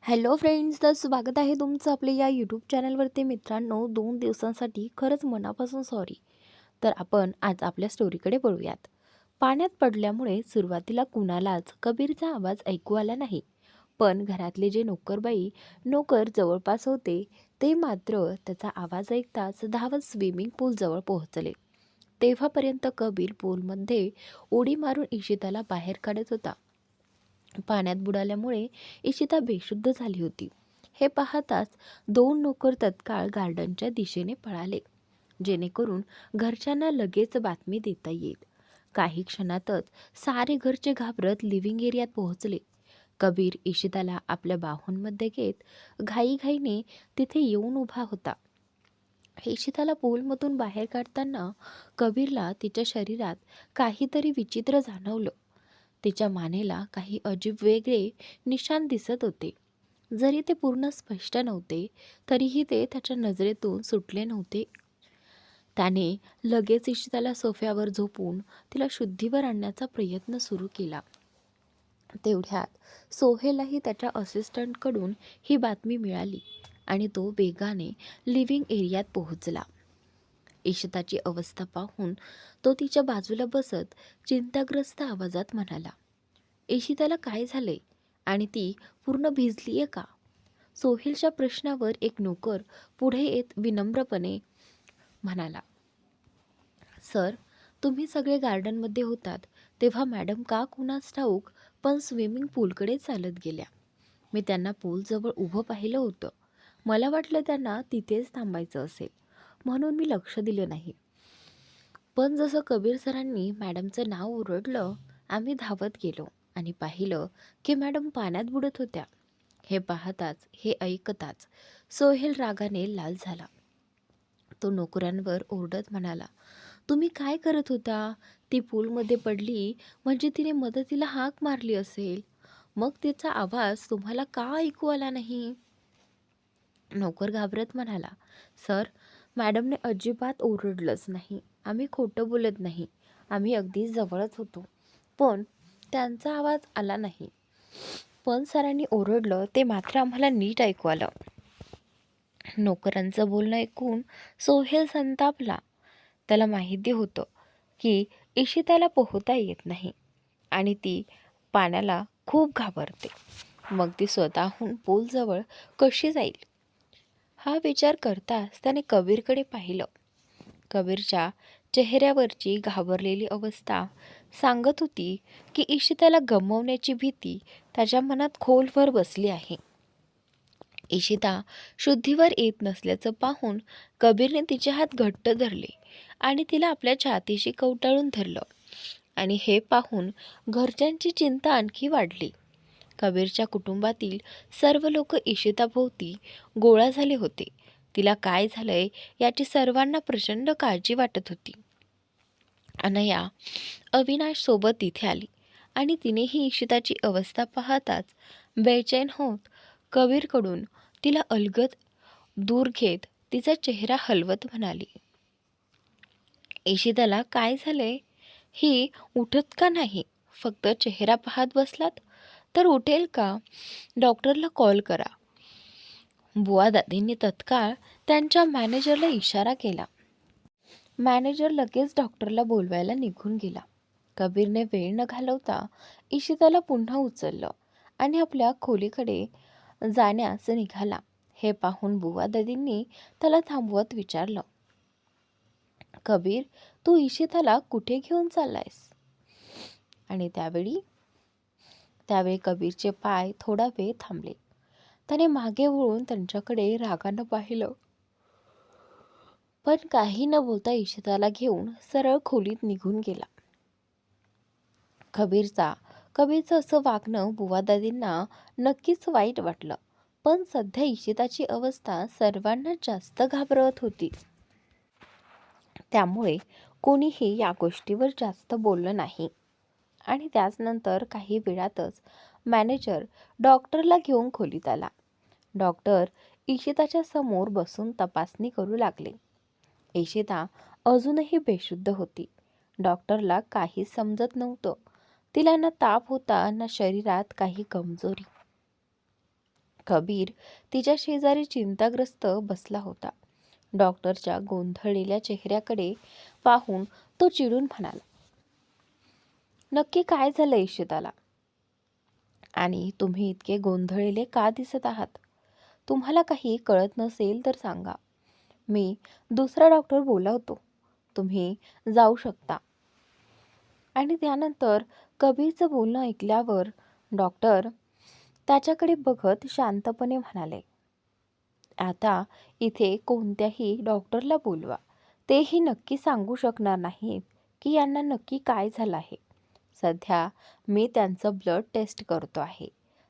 Hello friends, तर स्वागत आहे तुमचं आपल्या या यूट्यूब चॅनलवरती. मित्रांनो, 2 दिवसांसाठी खरंच मनापासून सॉरी. तर आपण आज आपल्या स्टोरीकडे वळूयात. पाण्यात पडल्यामुळे सुरुवातीला कुणालाच कबीरचा आवाज ऐकू आला नाही. पण घरातले जे नोकर जवळपास होते, ते मात्र त्याचा आवाज ऐकताच धावत स्विमिंग पूलजवळ पोहोचले. तेव्हापर्यंत कबीर पूलमध्ये उडी मारून इशिताला बाहेर काढत होता. पाण्यात बुडाल्यामुळे इशिता बेशुद्ध झाली होती. हे पाहताच 2 नोकर तत्काळ गार्डनच्या दिशेने पळाले, जेणेकरून घरच्यांना लगेच बातमी देता येईल. काही क्षणातच सारे घरचे घाबरत लिव्हिंग एरियात पोहोचले. कबीर इशिताला आपल्या बाहूंमध्ये घेत घाईघाईने तिथे येऊन उभा होता. इशिताला पूलमधून बाहेर काढताना कबीरला तिच्या शरीरात काहीतरी विचित्र जाणवलं. तिच्या मानेला काही अजीब वेगळे निशाण दिसत होते. जरी ते पूर्ण स्पष्ट नव्हते, तरीही ते त्याच्या नजरेतून सुटले नव्हते. त्याने लगेच इशिताला सोफ्यावर झोपून तिला शुद्धीवर आणण्याचा प्रयत्न सुरू केला. तेवढ्यात सोहेललाही त्याच्या असिस्टंटकडून ही बातमी मिळाली आणि तो वेगाने लिव्हिंग एरियात पोहोचला. इशिताची अवस्था पाहून तो तिच्या बाजूला बसत चिंताग्रस्त आवाजात म्हणाला, इशिताला काय झाले आणि ती पूर्ण भिजलीये का? सोहेलच्या प्रश्नावर एक नोकर पुढे येत विनम्रपणे म्हणाला, सर, तुम्ही सगळे गार्डनमध्ये होतात तेव्हा मॅडम का कुणास ठाऊक पण स्विमिंग पूलकडे चालत गेल्या. मी त्यांना पूलजवळ उभं पाहिलं होतं. मला वाटलं त्यांना तिथेच थांबायचं असेल, म्हणून मी लक्ष दिलं नाही. पण जसं कबीर सरांनी मॅडमचं नाव ओरडलं, आम्ही धावत गेलो आणि पाहिलं की मॅडम पाण्यात बुडत होत्या. हे ऐकताच सोहेल रागाने लाल झाला. तो नोकरांवर ओरडत म्हणाला, तुम्ही काय करत होता? ती पूलमध्ये पडली म्हणजे तिने मदतीला हाक मारली असेल. मग तिचा आवाज तुम्हाला का ऐकू आला नाही? नोकर घाबरत म्हणाला, सर, मॅडमने अजिबात ओरडलंच नाही. आम्ही खोटं बोलत नाही. आम्ही अगदी जवळच होतो. पण त्यांचा आवाज आला नाही. पण सरांनी ओरडलं ते मात्र आम्हाला नीट ऐकू आलं. नोकरांचं बोलणं ऐकून सोहेल संतापला. त्याला माहिती होतं की इशिताला पोहता येत नाही आणि ती पाण्याला खूप घाबरते. मग ती स्वतःहून पूलजवळ कशी जाईल? हा विचार करताच त्याने कबीरकडे पाहिलं. कबीरच्या चेहऱ्यावरची घाबरलेली अवस्था सांगत होती की इशिताला गमावण्याची भीती त्याच्या मनात खोलवर बसली आहे. इशिता शुद्धीवर येत नसल्याचं पाहून कबीरने तिचे हात घट्ट धरले आणि तिला आपल्या छातीशी कवटाळून धरलं. आणि हे पाहून घरच्यांची चिंता आणखी वाढली. कबीरच्या कुटुंबातील सर्व लोक इशिताभोवती गोळा झाले होते. तिला काय झालंय याची सर्वांना प्रचंड काळजी वाटत होती. अनया अविनाश सोबत तिथे आली आणि तिनेही इशिताची अवस्था पाहताच बेचैन होत कबीरकडून तिला अलगद दूर घेत तिचा चेहरा हलवत म्हणाली, इशिताला काय झाले? ही उठत का नाही? फक्त चेहरा पाहत बसलात तर उठेल का? डॉक्टरला कॉल करा. बुवा दादींनी तत्काळ त्यांच्या मॅनेजरला इशारा केला. मॅनेजर लगेच डॉक्टरला बोलवायला निघून गेला. कबीरने वेळ न घालवता इशिताला पुन्हा उचललं आणि आपल्या खोलीकडे जाण्यास निघाला. हे पाहून बुवा दादींनी त्याला थांबवत विचारलं, कबीर, तू इशिताला कुठे घेऊन चाललायस? आणि त्यावेळी कबीरचे पाय थोडा वेळ थांबले. त्याने मागे वळून त्यांच्याकडे रागानं पाहिलं, पण काही न बोलता इशिताला घेऊन सरळ खोलीत निघून गेला. कबीरचं असं वागणं बुवादादींना नक्कीच वाईट वाटलं. पण सध्या इशिताची अवस्था सर्वांना जास्त घाबरवत होती. त्यामुळे कोणीही या गोष्टीवर जास्त बोललं नाही. आणि त्याचनंतर काही वेळातच मॅनेजर डॉक्टरला घेऊन खोलीत आला. डॉक्टर इशिताच्या समोर बसून तपासणी करू लागले. इशिता अजूनही बेशुद्ध होती. डॉक्टरला काहीच समजत नव्हतं. तिला ना ताप होता ना शरीरात काही कमजोरी. कबीर तिच्या शेजारी चिंताग्रस्त बसला होता. डॉक्टरच्या गोंधळलेल्या चेहऱ्याकडे पाहून तो चिडून म्हणाला, नक्की काय झालं इशिताला? आणि तुम्ही इतके गोंधळलेले का दिसत आहात? तुम्हाला काही कळत नसेल तर सांगा. मी दुसरा डॉक्टर बोलावतो. तुम्ही जाऊ शकता. आणि त्यानंतर कबीरचं बोलणं ऐकल्यावर डॉक्टर त्याच्याकडे बघत शांतपणे म्हणाले, आता इथे कोणत्याही डॉक्टरला बोलवा. तेही नक्की सांगू शकणार नाहीत की यांना नक्की काय झालं आहे. सध्या मी त्यांचं ब्लड टेस्ट करतो आहे.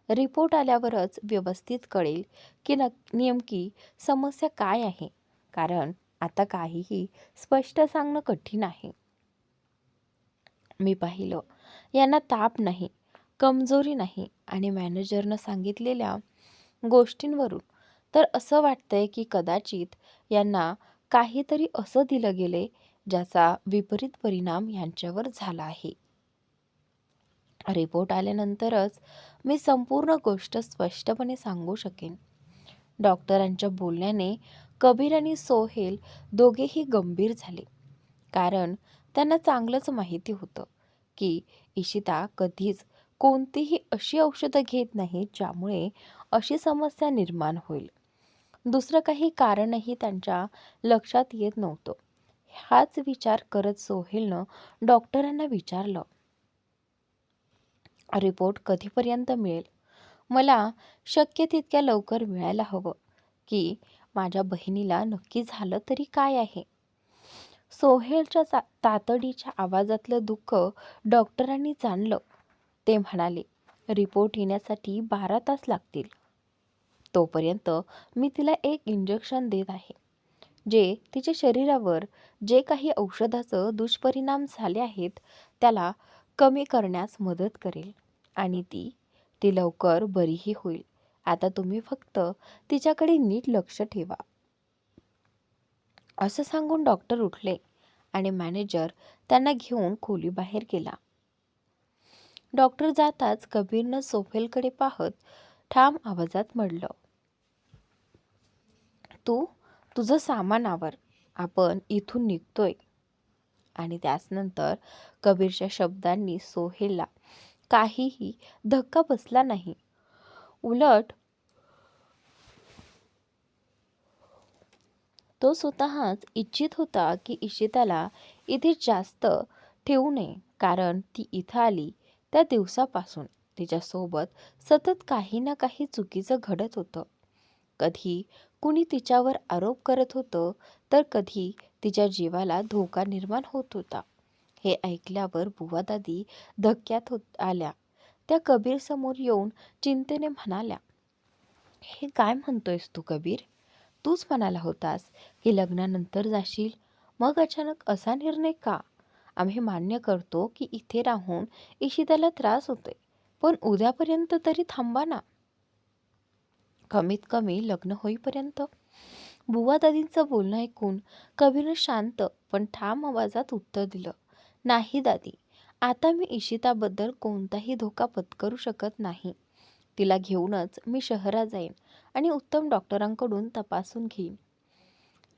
रिपोर्ट आल्यावरच व्यवस्थित कळेल की नेमकी समस्या काय आहे. कारण आता काहीही स्पष्ट सांगणं कठीण आहे. मी पाहिलं, यांना ताप नाही, कमजोरी नाही आणि मॅनेजरनं सांगितलेल्या गोष्टींवरून तर असं वाटतंय की कदाचित यांना काहीतरी असं दिलं गेले ज्याचा विपरीत परिणाम यांच्यावर झाला आहे. रिपोर्ट आल्यानंतरच मी संपूर्ण गोष्ट स्पष्टपणे सांगू शकेन. डॉक्टरांच्या बोलण्याने कबीर आणि सोहेल दोघेही गंभीर झाले. कारण त्यांना चांगलंच माहिती होतं की इशिता कधीच कोणतीही अशी औषधं घेत नाही ज्यामुळे अशी समस्या निर्माण होईल. दुसरं काही कारणही त्यांच्या लक्षात येत नव्हतं. हाच विचार करत सोहेलनं डॉक्टरांना विचारलं, रिपोर्ट कधीपर्यंत मिळेल? मला शक्य तितक्या लवकर मिळायला हवं की माझ्या बहिणीला नक्की झालं तरी काय आहे. सोहेलच्या तातडीच्या आवाजातलं दुःख डॉक्टरांनी जाणलं. ते म्हणाले, रिपोर्ट येण्यासाठी 12 तास लागतील. तोपर्यंत मी तिला एक इंजेक्शन देत आहे, जे तिच्या शरीरावर जे काही औषधाचं दुष्परिणाम झाले आहेत त्याला कमी करण्यास मदत करेल आणि ती लवकर बरीही होईल. आता तुम्ही फक्त तिच्याकडे नीट लक्ष ठेवा. असं सांगून डॉक्टर उठले आणि मॅनेजर त्यांना घेऊन खोलीबाहेर गेला. डॉक्टर जाताच कबीरनं सोहेलकडे पाहत ठाम आवाजात म्हणलं, तुझं सामान आवर, आपण इथून निघतोय. आणि त्यानंतर कबीरच्या शब्दांनी सोहेलला काहीही धक्का बसला नाही. उलट तो स्वतःच इच्छित होता की इशिताला इथे जास्त ठेवू नये. कारण ती इथं आली त्या दिवसापासून तिच्यासोबत सतत काही ना काही चुकीचं घडत होतं. कधी कुणी तिच्यावर आरोप करत होतं तर कधी तिच्या जीवाला धोका निर्माण होत होता. हे ऐकल्यावर बुवा दादी धक्क्यात आल्या. त्या कबीर समोर येऊन चिंतेने म्हणाल्या, हे काय म्हणतोयस तू कबीर? तूच म्हणाला होतास की लग्नानंतर जाशील, मग अचानक असा निर्णय का? आम्ही मान्य करतो की इथे राहून इशिताला त्रास होतोय, पण उद्यापर्यंत तरी थांबा ना. कमीत कमी लग्न होईपर्यंत. बुवा दादींचं बोलणं ऐकून कबीरनं शांत पण ठाम आवाजात उत्तर दिलं, नाही दादी, आता मी इशिताबद्दल कोणताही धोका पत्करू शकत नाही. तिला घेऊनच मी शहरात जाईन आणि उत्तम डॉक्टरांकडून तपासून घेईन.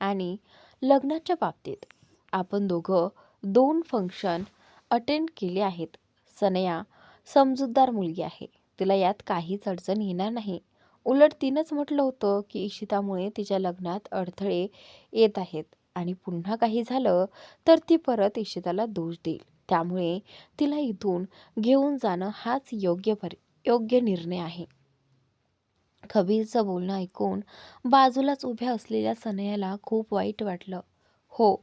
आणि लग्नाच्या बाबतीत आपण दोघं 2 फंक्शन अटेंड केले आहेत. सनया समजूतदार मुलगी आहे. तिला यात काहीच अडचण येणार नाही. उलट तिनंच म्हटलं होतं की इशितामुळे तिच्या लग्नात अडथळे येत आहेत आणि पुन्हा काही झालं तर ती परत इशिताला दोष देईल. त्यामुळे तिला इथून घेऊन जाणं हाच योग्य निर्णय आहे. कबीरचं बोलणं ऐकून बाजूलाच उभ्या असलेल्या सनयाला खूप वाईट वाटलं. हो,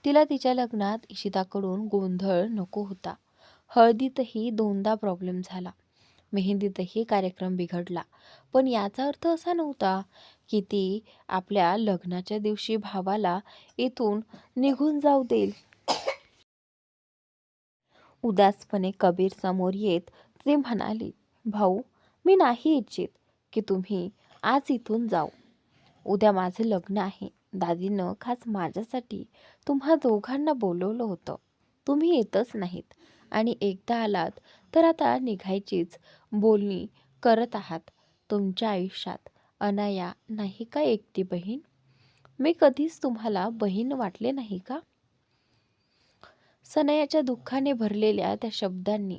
तिला तिच्या लग्नात इशिताकडून गोंधळ नको होता. हळदीतही 2दा प्रॉब्लेम झाला. मेहंदीतही कार्यक्रम बिघडला. पण याचा अर्थ असा नव्हता की ती आपल्या लग्नाच्या दिवशी भावाला इथून निघून जाऊ देईल. उदासपणे कबीर समोर येत ती म्हणाली, भाऊ, मी नाही इच्छित की तुम्ही आज इथून जाऊ. उद्या माझं लग्न आहे. दादीनं खास माझ्यासाठी तुम्हा दोघांना बोलवलं होतं. तुम्ही येतच नाहीत आणि एकदा आलात तर आता निघायचीच बोलणी करत आहात. तुमच्या आयुष्यात अनाया नाही का एकटी बहीण? मी कधीच तुम्हाला बहीण वाटले नाही का? सनयाच्या दुःखाने भरलेल्या त्या शब्दांनी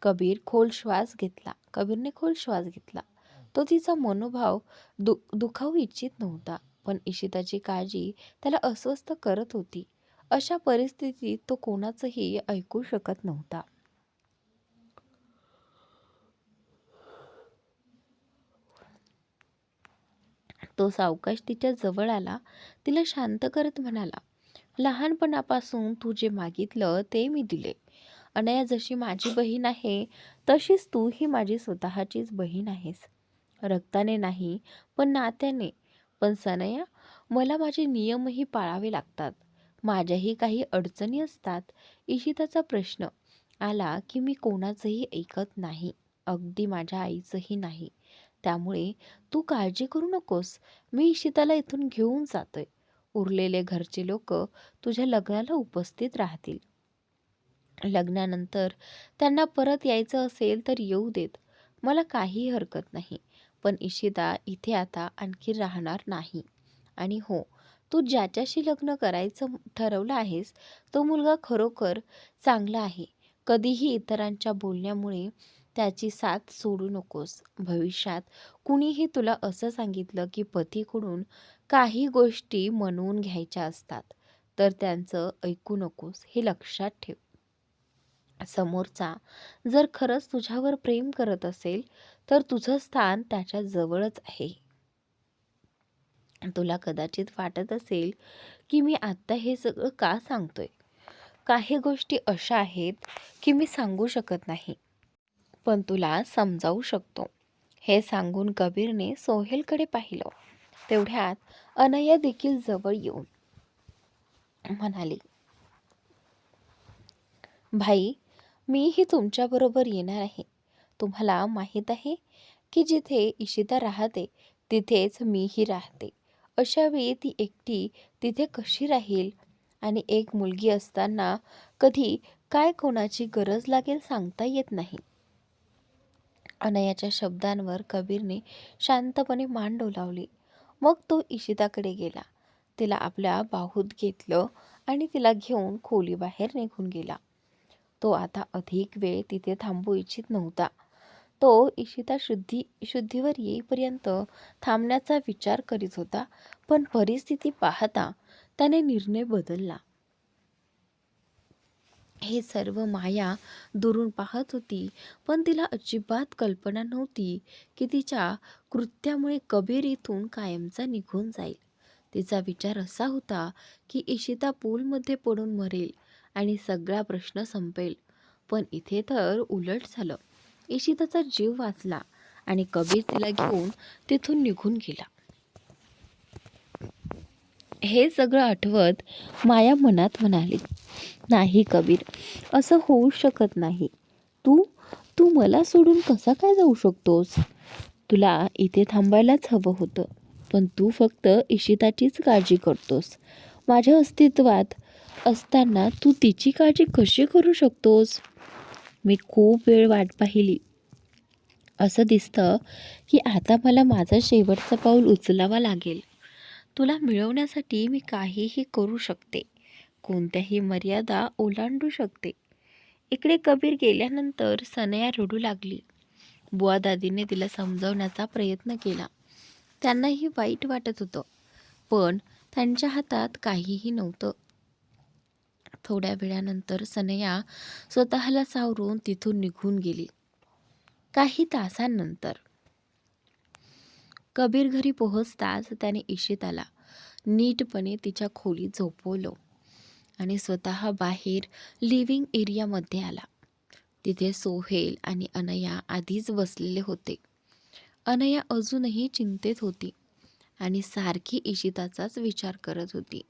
कबीरने खोल श्वास घेतला. तो तिचा मनोभाव दुखावू इच्छित नव्हता, पण इशिताची काळजी त्याला अस्वस्थ करत होती. अशा परिस्थितीत तो कोणाचंही ऐकू शकत नव्हता. तो सावकाश तिच्या जवळ आला, तिला शांत करत म्हणाला, लहानपणापासून तू जे मागितलं ते मी दिले. अनया जशी माझी बहीण आहे, तशीच तू ही माझी स्वतःचीच बहीण आहेस. रक्ताने नाही, पण नात्याने. पण सनया, मला माझे नियमही पाळावे लागतात. माझ्याही काही अडचणी असतात. इशिताचा प्रश्न आला की मी कोणाचंही ऐकत नाही, अगदी माझ्या आईचंही नाही. त्यामुळे तू काळजी करू नकोस. मी इशिताला इथून घेऊन जातोय. उरलेले घरचे लोक तुझ्या लग्नाला उपस्थित राहतील. लग्नानंतर त्यांना परत यायचं असेल तर येऊ देत. मला काही हरकत नाही. पण इशिता इथे आता आणखी राहणार नाही. आणि हो, तू ज्याच्याशी लग्न करायचं ठरवलं आहेस, तो मुलगा खरोखर चांगला आहे. कधीही इतरांच्या बोलण्यामुळे त्याची साथ सोडू नकोस. भविष्यात कुणीही तुला असं सांगितलं की पतीकडून काही गोष्टी मनवून घ्यायच्या असतात, तर त्यांचं ऐकू नकोस, हे लक्षात ठेव. समोरचा जर खरंच तुझ्यावर प्रेम करत असेल, तर तुझं स्थान त्याच्या जवळच आहे. तुला कदाचित वाटत असेल की मी आत्ता हे सगळं का सांगतोय. काही गोष्टी अशा आहेत की मी सांगू शकत नाही, पण तुला समजावू शकतो. हे सांगून कबीरने सोहेलकडे पाहिलं. तेवढ्यात अनया देखील जवळ येऊन म्हणाली, भाई, मीही तुमच्याबरोबर येणार आहे. तुम्हाला माहीत आहे की जिथे इशिता राहते तिथेच मीही राहते. अशा वेळी ती एकटी तिथे कशी राहील? आणि एक मुलगी असताना कधी काय कोणाची गरज लागेल सांगता येत नाही. अनयाच्या शब्दांवर कबीरने शांतपणे मान डोलावली. मग तो इशिताकडे गेला. तिला आपल्या बाहूत घेतलं आणि तिला घेऊन खोलीबाहेर निघून गेला. तो आता अधिक वेळ तिथे थांबू इच्छित नव्हता. तो इशिता शुद्धीवर येईपर्यंत थांबण्याचा विचार करीत होता, पण परिस्थिती पाहता त्याने निर्णय बदलला. हे सर्व माया दुरून पाहत होती, पण तिला अजिबात कल्पना नव्हती की तिच्या कृत्यामुळे कबीर इथून कायमचा निघून जाईल. तिचा विचार असा होता की इशिता पूलमध्ये पडून मरेल आणि सगळा प्रश्न संपेल. पण इथे तर उलट झालं. इशिताचा जीव वाचला आणि कबीर तिला घेऊन तिथून निघून गेला. हे सगळं आठवत माया मनात म्हणाली, नाही कबीर, असं होऊ शकत नाही. तू तू मला सोडून कसा काय जाऊ शकतोस? तुला इथे थांबायलाच हवं होतं, पण तू फक्त इशिताचीच काळजी करतोस. माझ्या अस्तित्वात असताना तू तिची काळजी कशी करू शकतोस? मी खूप वेळ वाट पाहिली. असं दिसतं की आता मला माझं शेवटचं पाऊल उचलावा लागेल. तुला मिळवण्यासाठी मी काहीही करू शकते, कोणत्याही मर्यादा ओलांडू शकते. इकडे कबीर गेल्यानंतर सनया रडू लागली. बुवा दादीने तिला समजावण्याचा प्रयत्न केला. त्यांनाही वाईट वाटत होतं, पण त्यांच्या हातात काहीही नव्हतं. थोड्या वेळानंतर सनया स्वतःला सावरून तिथून निघून गेली. काही तासांनंतर कबीर घरी पोहोचताच त्याने इशिताला नीटपणे तिच्या खोलीत झोपवलं आणि स्वतः बाहेर लिव्हिंग एरियामध्ये आला. तिथे सोहेल आणि अनया आधीच बसलेले होते. अनया अजूनही चिंतेत होती आणि सारखी इशिताचाच विचार करत होती.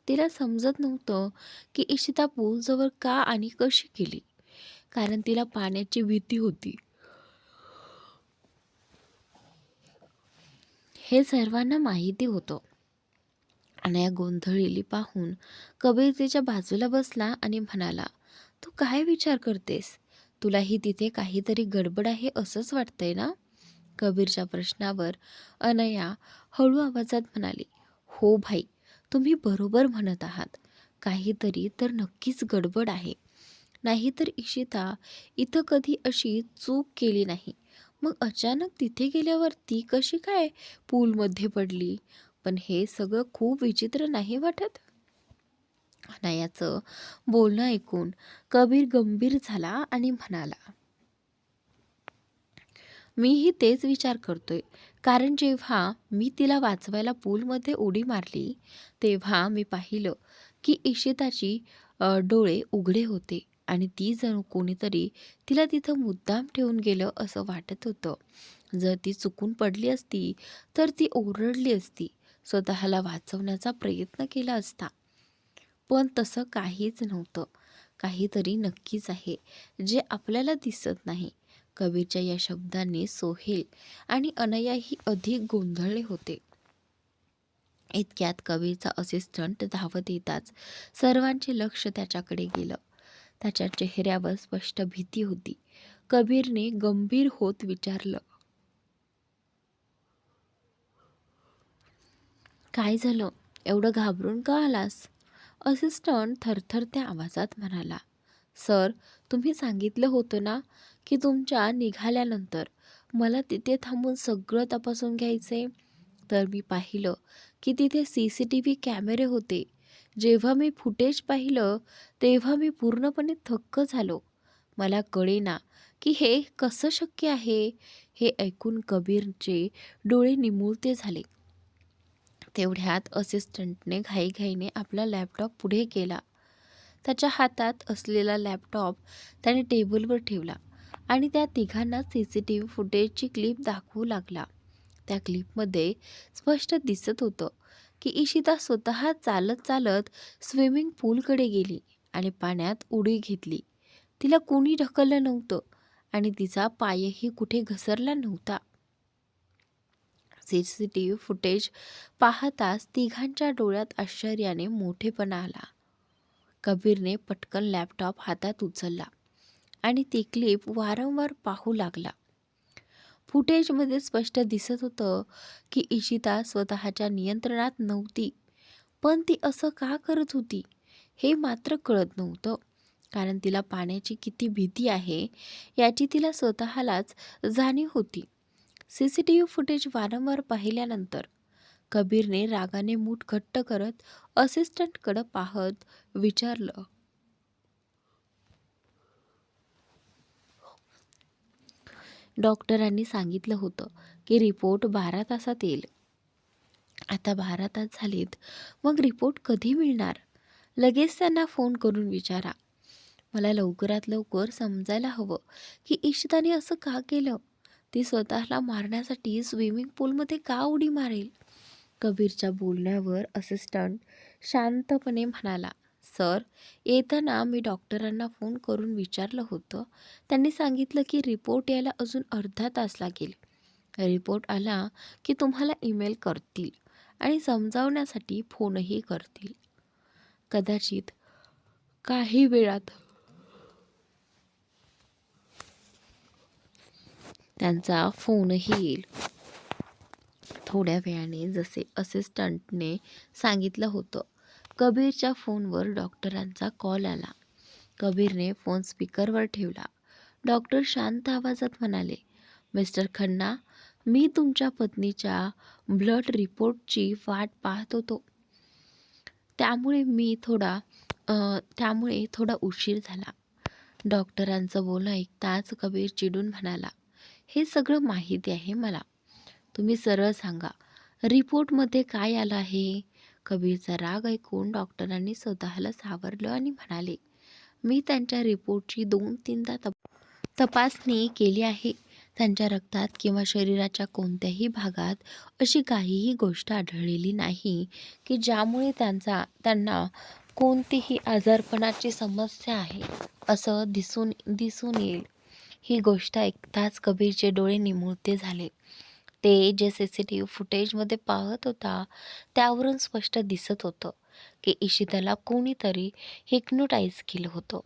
तिला समजत नव्हतं की इशिता पूलजवळ का आणि कशी गेली, कारण तिला पाण्याची भीती होती. हे सर्वांना माहिती होतं. अनया गोंधळलेली पाहून कबीर तिच्या बाजूला बसला आणि म्हणाला, तू काय विचार करतेस? तुलाही तिथे काहीतरी गडबड आहे असंच वाटतंय ना? कबीरच्या प्रश्नावर अनया हळू आवाजात म्हणाली, हो भाई, तुम्ही बरोबर म्हणत आहात. काहीतरी तर नक्कीच गडबड आहे. नाहीतर इशिता इथं कधी अशी चूक केली नाही. मग अचानक तिथे गेल्यावर ती कशी काय पूलमध्ये पडली? पण हे सगळं खूप विचित्र नाही वाटत? अनायाचं बोलणं ऐकून कबीर गंभीर झाला आणि म्हणाला, मीही तेच विचार करतोय. कारण जेव्हा मी तिला वाचवायला पूलमध्ये उडी मारली, तेव्हा मी पाहिलं की इशिताची डोळे उघडे होते आणि ती जणू कोणीतरी तिला तिथं मुद्दाम ठेवून गेलं असं वाटत होतं. जर ती चुकून पडली असती, तर ती ओरडली असती, स्वतःला वाचवण्याचा प्रयत्न केला असता. पण तसं काहीच नव्हतं. काहीतरी नक्कीच आहे, जे आपल्याला दिसत नाही. कबीरच्या या शब्दांनी सोहेल आणि अनयाही अधिक गोंधळले होते. इतक्यात कबीरचा असिस्टंट धावत येताच सर्वांचे लक्ष त्याच्याकडे गेलं. त्याच्या चेहऱ्यावर स्पष्ट भीती होती. कबीरने गंभीर होत विचारलं, काय झालं? एवढं घाबरून का आलास? असिस्टंट थरथरत्या आवाजात म्हणाला, सर, तुम्ही सांगितलं होतं ना की तुमच्या निघाल्यानंतर मला तिथे थांबून सगळं तपासून घ्यायचे. तर मी पाहिलं की तिथे CCTV कॅमेरे होते. जेव्हा मी फुटेज पाहिलं तेव्हा मी पूर्णपणे थक्क झालो. मला कळेना की हे कसं शक्य आहे. हे ऐकून कबीरचे डोळे निमुळते झाले. तेवढ्यात असिस्टंटने घाईघाईने आपला लॅपटॉप पुढे केला. त्याच्या हातात असलेला लॅपटॉप त्याने टेबलवर ठेवला आणि त्या तिघांना CCTV फुटेजची क्लिप दाखवू लागला. त्या क्लिपमध्ये स्पष्ट दिसत होतं की इशिता स्वतः चालत चालत स्विमिंग पूलकडे गेली आणि पाण्यात उडी घेतली. तिला कोणी ढकललं नव्हतं आणि तिचा पायही कुठे घसरला नव्हता. CCTV फुटेज पाहताच तिघांच्या डोळ्यात आश्चर्याने मोठेपणा आला. कबीरने पटकन लॅपटॉप हातात उचलला आणि ती क्लिप वारंवार पाहू लागला. फुटेजमध्ये स्पष्ट दिसत होतं की इशिता स्वतःच्या नियंत्रणात नव्हती. पण ती असं का करत होती हे मात्र कळत नव्हतं. कारण तिला पाण्याची किती भीती आहे याची तिला स्वतःलाच जाणीव होती. CCTV फुटेज वारंवार पाहिल्यानंतर कबीरने रागाने मूठ घट्ट करत असिस्टंटकडे पाहत विचारलं, डॉक्टरांनी सांगितलं होतं की रिपोर्ट 12 तासात येईल. आता 12 तास झालेत, मग रिपोर्ट कधी मिळणार? लगेच त्यांना फोन करून विचारा. मला लवकरात लवकर समजायला हवं की इशिताने असं का केलं. ती स्वतःला मारण्यासाठी स्विमिंग पूलमध्ये का उडी मारेल? कबीरच्या बोलण्यावर असिस्टंट शांतपणे म्हणाला, सर, येताना मी डॉक्टरांना फोन करून विचारलं होतं. त्यांनी सांगितलं की रिपोर्ट यायला अजून अर्धा तास लागेल. रिपोर्ट आला की तुम्हाला ईमेल करतील आणि समजावण्यासाठी फोनही करतील. कदाचित काही वेळात त्यांचा फोनही येईल. थोड्या वेळाने जसे असिस्टंटने सांगितलं होतं, कबीरच्या फोनवर डॉक्टरांचा कॉल आला. कबीरने फोन स्पीकरवर ठेवला. डॉक्टर शांत आवाजात म्हणाले, मिस्टर खन्ना, मी तुमच्या पत्नीच्या ब्लड रिपोर्टची वाट पाहत होतो. त्यामुळे थोडा उशीर झाला. डॉक्टरांचं बोलणं ऐकताच कबीर चिडून म्हणाला, हे सगळं माहिती आहे मला. तुम्ही सरळ सांगा, रिपोर्टमध्ये काय आलं आहे? कबीरचा राग ऐकून डॉक्टरांनी स्वतःला सावरलं आणि म्हणाले, मी त्यांच्या रिपोर्टची 2-3दा तपासणी केली आहे. त्यांच्या रक्तात किंवा शरीराच्या कोणत्याही भागात अशी काहीही गोष्ट आढळलेली नाही की ज्यामुळे त्यांना कोणतीही आजारपणाची समस्या आहे असं दिसून येईल. ही गोष्ट ऐकताच कबीरचे डोळे निमुळते झाले. ते जे CCTV फुटेजमध्ये पाहत होता त्यावरून स्पष्ट दिसत होतं की इशिताला कोणीतरी हिप्नोटाईज केलं होतं.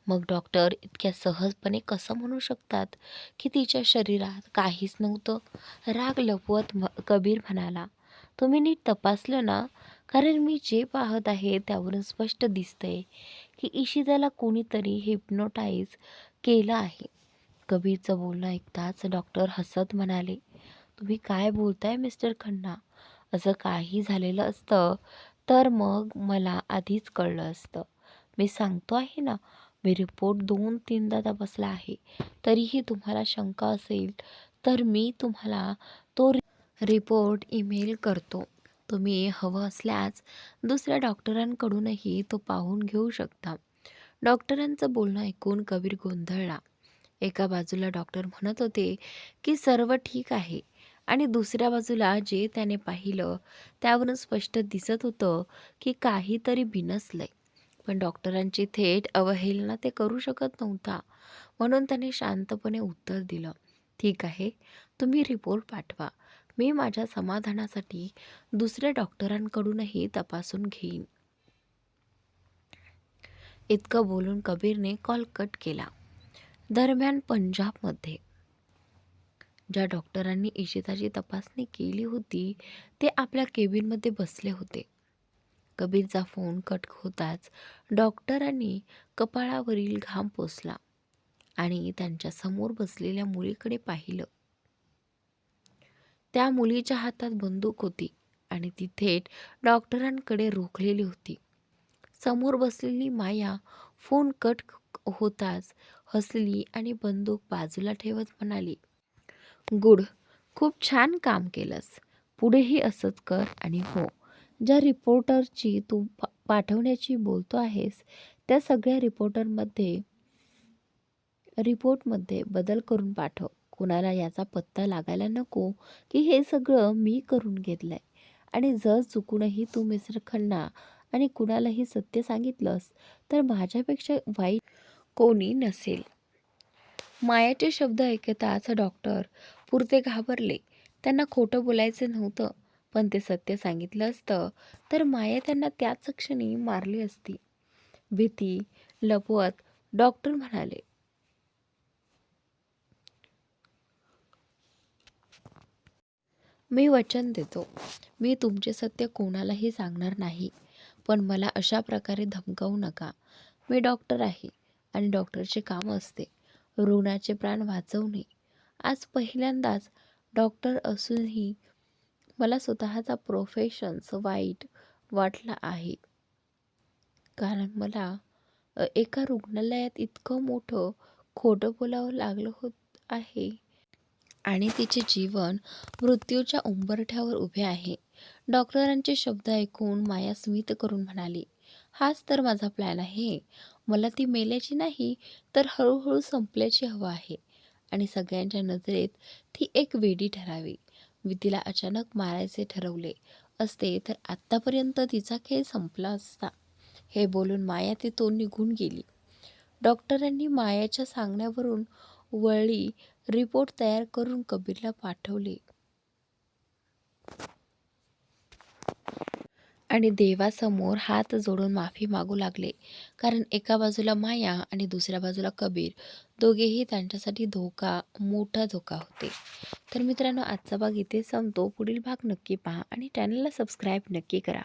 मग डॉक्टर इतक्या सहजपणे कसं म्हणू शकतात की तिच्या शरीरात काहीच नव्हतं? राग लपवत कबीर म्हणाला, तुम्ही नीट तपासलं ना? कारण मी जे पाहत आहे त्यावरून स्पष्ट दिसतंय की इशिताला कोणीतरी हिप्नोटाईज केलं आहे. कबीरचं बोलणं ऐकताच डॉक्टर हसत म्हणाले, तुम्ही काय बोलताय मिस्टर खन्ना? असं काही झालेलं असतं तर मग मला आधीच कळलं असतं. मी सांगतो आहे ना, मी रिपोर्ट 2-3दा तपासला आहे. तरीही तुम्हाला शंका असेल तर मी तुम्हाला तो रिपोर्ट ईमेल करतो. तुम्ही हवं असल्यास दुसऱ्या डॉक्टरांकडूनही तो पाहून घेऊ शकता. डॉक्टरांचं बोलणं ऐकून कबीर गोंधळला. एका बाजूला डॉक्टर म्हणत होते की सर्व ठीक आहे आणि दुसऱ्या बाजूला जे त्याने पाहिलं त्यावरून स्पष्ट दिसत होतं की काहीतरी बिनसलंय. पण डॉक्टरांची थेट अवहेलना ते करू शकत नव्हता. म्हणून त्याने शांतपणे उत्तर दिलं, ठीक आहे, तुम्ही रिपोर्ट पाठवा. मी माझ्या समाधानासाठी दुसऱ्या डॉक्टरांकडूनही तपासून घेईन. इतकं बोलून कबीरने कॉल कट केला. दरम्यान पंजाबमध्ये ज्या डॉक्टरांनी इशिताची तपासणी केली होती ते आपल्या केबिनमध्ये बसले होते. कबीरचा फोन कट होताच डॉक्टरांनी कपाळावरील घाम पुसला आणि त्यांच्या समोर बसलेल्या मुलीकडे पाहिलं. त्या मुलीच्या हातात बंदूक होती आणि ती थेट डॉक्टरांकडे रोखलेली होती. समोर बसलेली माया फोन कट होताच हसली आणि बंदूक बाजूला ठेवत म्हणाली, गुड, खूप छान काम केलंस. पुढेही असंच कर आणि हो, ज्या रिपोर्टरची तू पाठवण्याची बोलतो आहेस त्या सगळ्या रिपोर्टमध्ये बदल करून पाठव. कुणाला याचा पत्ता लागायला नको की हे सगळं मी करून घेतलंय. आणि जर चुकूनही तू मिस्टर खन्ना आणि कुणालाही सत्य सांगितलंस तर माझ्यापेक्षा वाईट कोणी नसेल. मायाचे शब्द ऐकताच डॉक्टर पुरते घाबरले. त्यांना खोटं बोलायचं नव्हतं, पण ते सत्य सांगितलं असतं तर माया त्यांना त्याच क्षणी मारली असती. भीती लपवत डॉक्टर म्हणाले, मी वचन देतो, मी तुमचे सत्य कोणालाही सांगणार नाही. पण मला अशा प्रकारे धमकावू नका. मी डॉक्टर आहे आणि डॉक्टरचे काम असते रुग्णाचे प्राण वाचवणे. आज पहिल्यांदाच डॉक्टर असूनही मला स्वतःचा प्रोफेशन्स वाईट वाटला आहे. कारण मला एका रुग्णालयात इतकं मोठं खोटं बोलावं लागलं होत आहे आणि तिचे जीवन मृत्यूच्या उंबरठ्यावर उभे आहे. डॉक्टरांचे शब्द ऐकून माया स्मित करून म्हणाली, हाच तर माझा प्लॅन आहे. मला ती मेल्याची नाही तर हळूहळू संपल्याची हवं आहे आणि सगळ्यांच्या नजरेत ती एक वेडी ठरावी. मी तिला अचानक मारायचे ठरवले असते तर आत्तापर्यंत तिचा खेळ संपला असता. हे बोलून माया तिथून निघून गेली. डॉक्टरांनी मायाच्या सांगण्यावरून वळी रिपोर्ट तयार करून कबीरला पाठवले आणि देवासमोर हात जोडून माफी मागू लागले. कारण एका बाजूला माया आणि दुसऱ्या बाजूला कबीर, दोघेही त्यांच्यासाठी मोठा धोका होते. तर मित्रांनो, आजचा भाग इथे संपतो. पुढील भाग नक्की पहा आणि चॅनलला सबस्क्राईब नक्की करा.